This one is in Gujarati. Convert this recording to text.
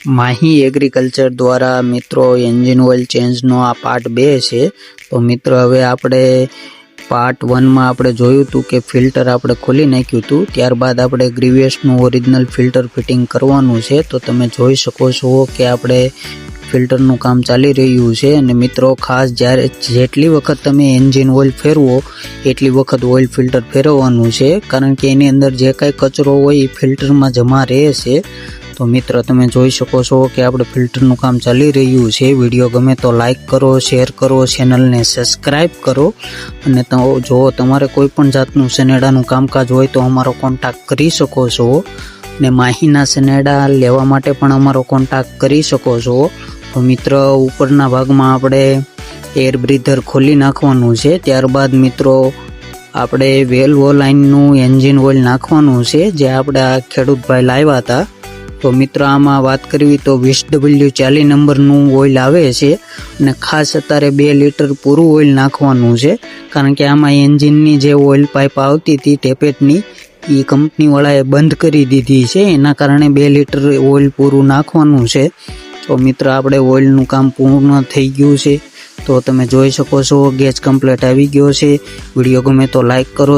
માહી એગ્રીકલ્ચર દ્વારા મિત્રો એન્જિન ઓઇલ ચેન્જનો આ પાર્ટ 2 છે। તો મિત્રો હવે આપણે પાર્ટ 1 માં આપણે જોયું હતું કે ફિલ્ટર આપણે ખોલી નાખ્યું હતું, ત્યારબાદ આપણે ગ્રીવિયસનું ઓરિજિનલ ફિલ્ટર ફિટિંગ કરવાનું છે। તો તમે જોઈ શકો છો કે આપણે ફિલ્ટરનું કામ ચાલી રહ્યું છે। અને મિત્રો ખાસ જ્યારે જેટલી વખત તમે એન્જિન ઓઇલ ફેરવો એટલી વખત ઓઇલ ફિલ્ટર ફેરવવાનું છે, કારણ કે એની અંદર જે કાંઈ કચરો હોય એ ફિલ્ટરમાં જમા રહે છે। તો મિત્રો તમે જોઈ શકો છો કે આપણે ફિલ્ટરનું કામ ચાલી રહ્યું છે। વિડીયો ગમે તો લાઈક કરો, શેર કરો, ચેનલને સબસ્ક્રાઈબ કરો। અને જો તમારે કોઈ પણ જાતનું સનેડાનું કામકાજ હોય તો અમારો કોન્ટેક્ટ કરી શકો છો, ને માહીના સનેડા લેવા માટે પણ અમારો કોન્ટેક્ટ કરી શકો છો। તો મિત્ર ઉપરના ભાગમાં આપણે એર બ્રીધર ખોલી નાખવાનું છે, ત્યારબાદ મિત્રો આપણે વેલ્વો લાઇનનું એન્જિન ઓઇલ નાખવાનું છે, જે આપણે આ ખેડૂતભાઈ લાવ્યા હતા। તો મિત્રો આમાં વાત કરવી તો 20W40 નંબરનું ઓઇલ આવે છે, અને ખાસ અત્યારે 2 લીટર પૂરું ઓઇલ નાખવાનું છે, કારણ કે આમાં એન્જિનની જે ઓઇલ પાઇપ આવતી હતી ટેપેટની એ કંપનીવાળાએ બંધ કરી દીધી છે, એના કારણે 2 લીટર ઓઇલ પૂરું નાખવાનું છે। તો મિત્રો આપણે ઓઇલનું કામ પૂર્ણ થઈ ગયું છે। તો તમે જોઈ શકો છો ગેસ કમ્પ્લીટ આવી ગયો છે। વિડીયો ગમે તો લાઈક કરો,